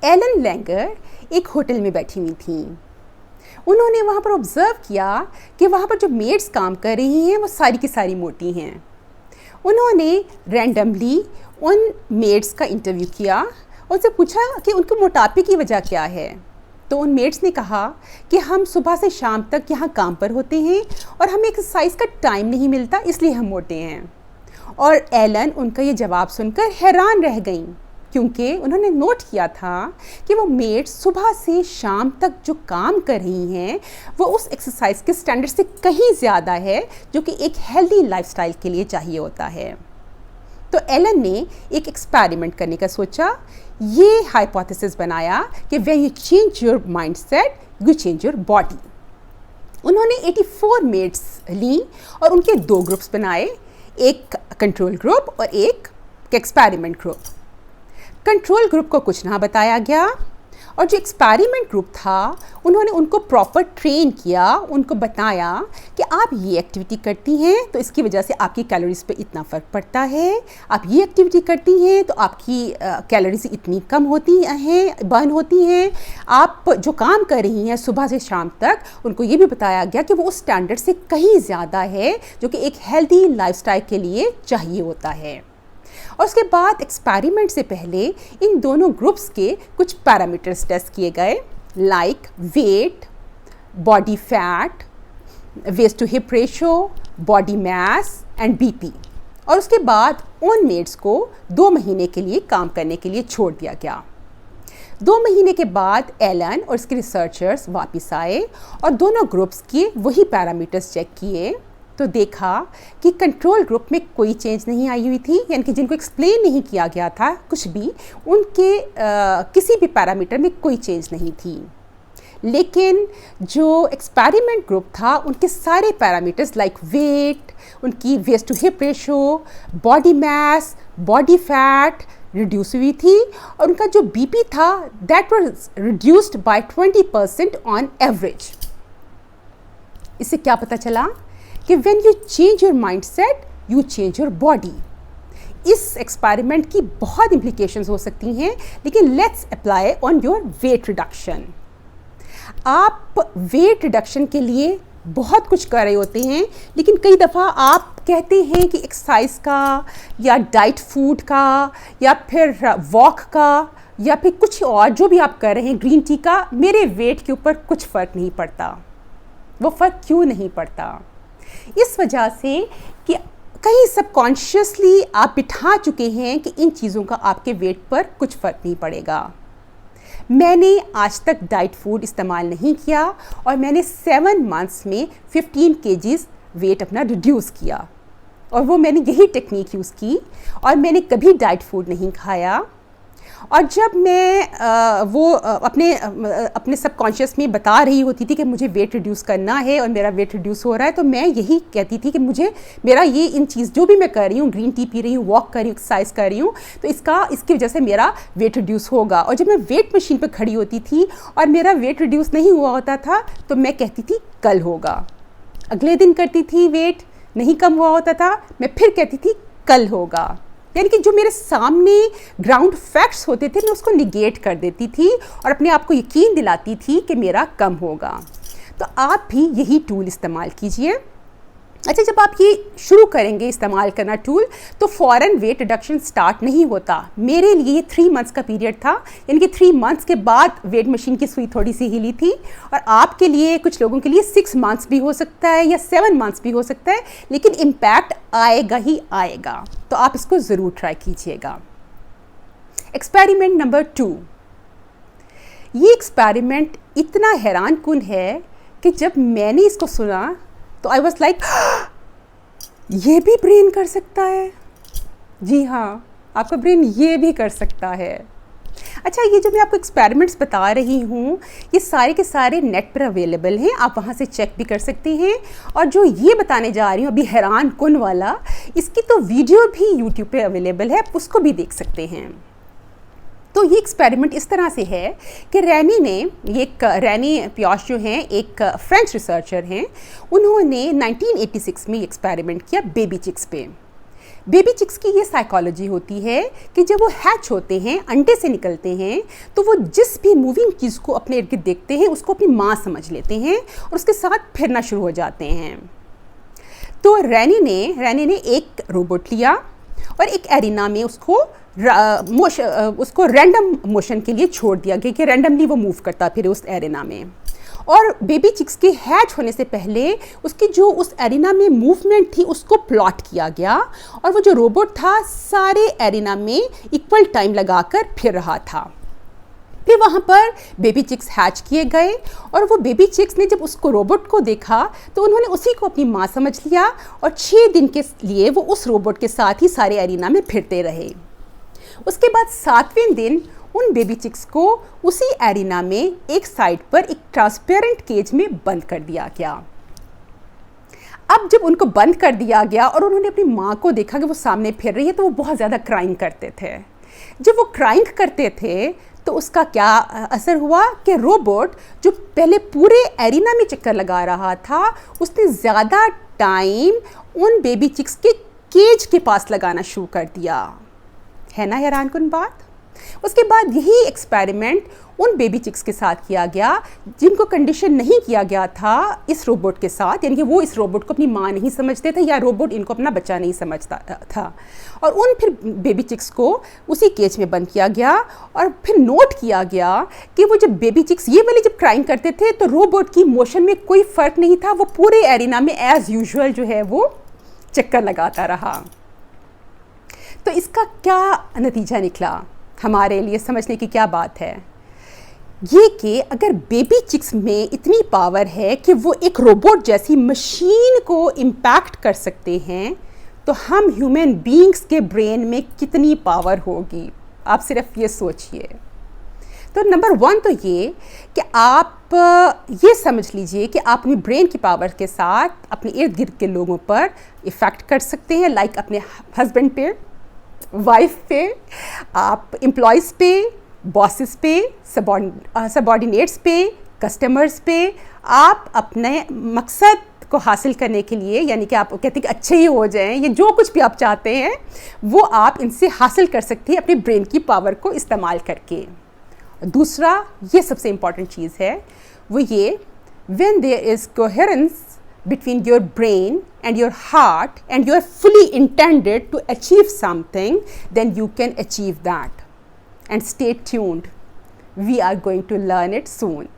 Elon Langer एक hotel में बैठी हुई थी। उन्होंने वहाँ पर ऑब्ज़र्व किया कि वहाँ पर जो मेड्स काम कर रही हैं वो सारी की सारी मोटी हैं। उन्होंने रैंडमली उन मेड्स का इंटरव्यू किया, उनसे पूछा कि उनके मोटापे की वजह क्या है। तो उन मेड्स ने कहा कि हम सुबह से शाम तक यहाँ काम पर होते हैं और हमें एक्सरसाइज का टाइम नहीं मिलता, इसलिए हम मोटे हैं। और एलन उनका ये जवाब सुनकर हैरान रह गईं, क्योंकि उन्होंने नोट किया था कि वो मेड्स सुबह से शाम तक जो काम कर रही हैं वो उस एक्सरसाइज के स्टैंडर्ड से कहीं ज़्यादा है जो कि एक हेल्दी लाइफस्टाइल के लिए चाहिए होता है। तो एलन ने एक एक्सपेरिमेंट करने का सोचा। ये हाइपोथेसिस बनाया कि when you change your mindset you change your body. उन्होंने 84 मेड्स ली और उनके 2 ग्रुप्स बनाए, एक कंट्रोल ग्रुप और एक एक्सपेरिमेंट ग्रुप। कंट्रोल ग्रुप को कुछ ना बताया गया और जो एक्सपेरिमेंट ग्रुप था उन्होंने उनको प्रॉपर ट्रेन किया, उनको बताया कि आप ये एक्टिविटी करती हैं तो इसकी वजह से आपकी कैलोरीज पे इतना फ़र्क पड़ता है, आप ये एक्टिविटी करती हैं तो आपकी कैलोरीज इतनी कम होती हैं, बर्न होती हैं। आप जो काम कर रही हैं सुबह से शाम तक, उनको ये भी बताया गया कि वो उस स्टैंडर्ड से कहीं ज़्यादा है जो कि एक हेल्दी लाइफस्टाइल के लिए चाहिए होता है। और उसके बाद एक्सपेरिमेंट से पहले इन दोनों ग्रुप्स के कुछ पैरामीटर्स टेस्ट किए गए, like weight, body fat, waist to hip ratio, body mass and BP. और उसके बाद उन मेड्स को 2 महीने के लिए काम करने के लिए छोड़ दिया गया। 2 महीने के बाद एलन और उसके रिसर्चर्स वापस आए और दोनों ग्रुप्स के वही पैरामीटर्स चेक किए तो देखा कि कंट्रोल ग्रुप में कोई चेंज नहीं आई हुई थी, यानी कि जिनको एक्सप्लेन नहीं किया गया था कुछ भी, उनके किसी भी पैरामीटर में कोई चेंज नहीं थी। लेकिन जो एक्सपेरिमेंट ग्रुप था उनके सारे पैरामीटर्स लाइक वेट, उनकी waist to hip ratio, body mass, body fat reduce हुई थी और उनका जो बीपी था that was reduced by 20% on average. इससे क्या पता चला कि when you change your mindset, you change your body। इस एक्सपेरिमेंट की बहुत इम्प्लीकेशंस हो सकती हैं, लेकिन let's apply on your weight reduction. आप वेट रिडक्शन के लिए बहुत कुछ कर रहे होते हैं, लेकिन कई दफ़ा आप कहते हैं कि एक्सरसाइज का या डाइट फूड का या फिर वॉक का या फिर कुछ और जो भी आप कर रहे हैं, ग्रीन टी का, मेरे वेट के ऊपर कुछ फ़र्क नहीं पड़ता। वो फ़र्क क्यों नहीं पड़ता? इस वजह से कि कहीं सबकॉन्शियसली आप बिठा चुके हैं कि इन चीज़ों का आपके वेट पर कुछ फ़र्क नहीं पड़ेगा। मैंने आज तक डाइट फूड इस्तेमाल नहीं किया और मैंने 7 मंथ्स में 15 kgs वेट अपना रिड्यूस किया और वो मैंने यही टेक्निक यूज़ की और मैंने कभी डाइट फूड नहीं खाया। और जब मैं अपने सबकॉन्शियस में बता रही होती थी कि मुझे वेट रिड्यूस करना है और मेरा वेट रिड्यूस हो रहा है, तो मैं यही कहती थी कि मुझे मेरा ये इन चीज़ जो भी मैं कर रही हूँ, ग्रीन टी पी रही हूँ, वॉक कर रही हूँ, एक्सरसाइज कर रही हूँ, तो इसकी वजह से मेरा वेट रिड्यूस होगा। और जब मैं वेट मशीन पर खड़ी होती थी और मेरा वेट रिड्यूस नहीं हुआ होता था तो मैं कहती थी कल होगा। अगले दिन करती थी, वेट नहीं कम हुआ होता था, मैं फिर कहती थी कल होगा। यानी कि जो मेरे सामने ग्राउंड फैक्ट्स होते थे मैं उसको निगेट कर देती थी और अपने आप को यकीन दिलाती थी कि मेरा कम होगा। तो आप भी यही टूल इस्तेमाल कीजिए। अच्छा, जब आप ये शुरू करेंगे इस्तेमाल करना टूल तो फ़ौरन वेट रिडक्शन स्टार्ट नहीं होता। मेरे लिए 3 मंथ्स का पीरियड था, यानी कि 3 मंथ्स के बाद वेट मशीन की सुई थोड़ी सी हिली थी। और आपके लिए, कुछ लोगों के लिए 6 मंथ्स भी हो सकता है या 7 मंथ्स भी हो सकता है, लेकिन इम्पैक्ट आएगा ही आएगा। तो आप इसको ज़रूर ट्राई कीजिएगा। Experiment number 2। ये एक्सपेरिमेंट इतना हैरान कुन है कि जब मैंने इसको सुना तो आई वॉज लाइक, ये भी ब्रेन कर सकता है। जी हाँ, आपका ब्रेन ये भी कर सकता है। अच्छा, ये जो मैं आपको एक्सपेरिमेंट्स बता रही हूँ ये सारे के सारे नेट पर अवेलेबल हैं, आप वहाँ से चेक भी कर सकते हैं। और जो ये बताने जा रही हूँ अभी हैरान कुन वाला, इसकी तो वीडियो भी यूट्यूब पे अवेलेबल है, आप उसको भी देख सकते हैं। तो ये एक्सपेरिमेंट इस तरह से है कि रैनी प्योश जो हैं, एक फ्रेंच रिसर्चर हैं, उन्होंने 1986 में एक्सपेरिमेंट किया बेबी चिक्स पे। बेबी चिक्स की ये साइकोलॉजी होती है कि जब वो हैच होते हैं, अंडे से निकलते हैं, तो वो जिस भी मूविंग चीज़ को अपने इर्द गिर्द देखते हैं उसको अपनी माँ समझ लेते हैं और उसके साथ फिरना शुरू हो जाते हैं। तो रैनी ने एक रोबोट लिया और एक एरिना में उसको रैंडम मोशन के लिए छोड़ दिया गया कि रैंडमली वो मूव करता फिर उस एरिना में। और बेबी चिक्स के हैच होने से पहले उसकी जो उस एरिना में मूवमेंट थी उसको प्लॉट किया गया और वो जो रोबोट था सारे एरिना में इक्वल टाइम लगाकर फिर रहा था। फिर वहाँ पर बेबी चिक्स हैच किए गए और वो बेबी चिक्स ने जब उसको रोबोट को देखा तो उन्होंने उसी को अपनी माँ समझ लिया और 6 दिन के लिए वो उस रोबोट के साथ ही सारे एरिना में फिरते रहे। उसके बाद 7वें दिन उन बेबी चिक्स को उसी एरिना में एक साइड पर एक ट्रांसपेरेंट केज में बंद कर दिया गया। अब जब उनको बंद कर दिया गया और उन्होंने अपनी माँ को देखा कि वो सामने फिर रही है तो वो बहुत ज़्यादा क्राइंग करते थे। जब वो क्राइंग करते थे तो उसका क्या असर हुआ कि रोबोट जो पहले पूरे एरिना में चक्कर लगा रहा था उसने ज़्यादा टाइम उन बेबी चिक्स के केज के पास लगाना शुरू कर दिया। है ना हैरानकुन बात। उसके बाद यही एक्सपेरिमेंट उन बेबी चिक्स के साथ किया गया जिनको कंडीशन नहीं किया गया था इस रोबोट के साथ, यानी कि वो इस रोबोट को अपनी माँ नहीं समझते थे या रोबोट इनको अपना बच्चा नहीं समझता था। और उन फिर बेबी चिक्स को उसी केज में बंद किया गया और फिर नोट किया गया कि वो जब बेबी चिक्स ये वाले जब क्राइंग करते थे तो रोबोट की मोशन में कोई फ़र्क नहीं था, वो पूरे एरिना में एज़ यूजुअल जो है वो चक्कर लगाता रहा। तो इसका क्या नतीजा निकला हमारे लिए समझने की क्या बात है, ये कि अगर बेबी चिक्स में इतनी पावर है कि वो एक रोबोट जैसी मशीन को इम्पैक्ट कर सकते हैं तो हम ह्यूमन बीइंग्स के ब्रेन में कितनी पावर होगी, आप सिर्फ ये सोचिए। तो नंबर 1 तो ये कि आप ये समझ लीजिए कि आप अपनी ब्रेन की पावर के साथ अपने इर्द गिर्द के लोगों पर इफ़ेक्ट कर सकते हैं, लाइक अपने हस्बैंड पे, वाइफ पे, आप एम्प्लॉयज़ पे, बॉसेस पे, सबॉर्डिनेट्स पे, कस्टमर्स पे। आप अपने मकसद को हासिल करने के लिए, यानी कि आप कहते हैं कि अच्छे ही हो जाएं, ये जो कुछ भी आप चाहते हैं वो आप इनसे हासिल कर सकते हैं अपने ब्रेन की पावर को इस्तेमाल करके। दूसरा ये सबसे इम्पॉर्टेंट चीज़ है वो ये, when there is coherence between your brain and your heart and you are fully intended to achieve something, then you can achieve that. And stay tuned, we are going to learn it soon.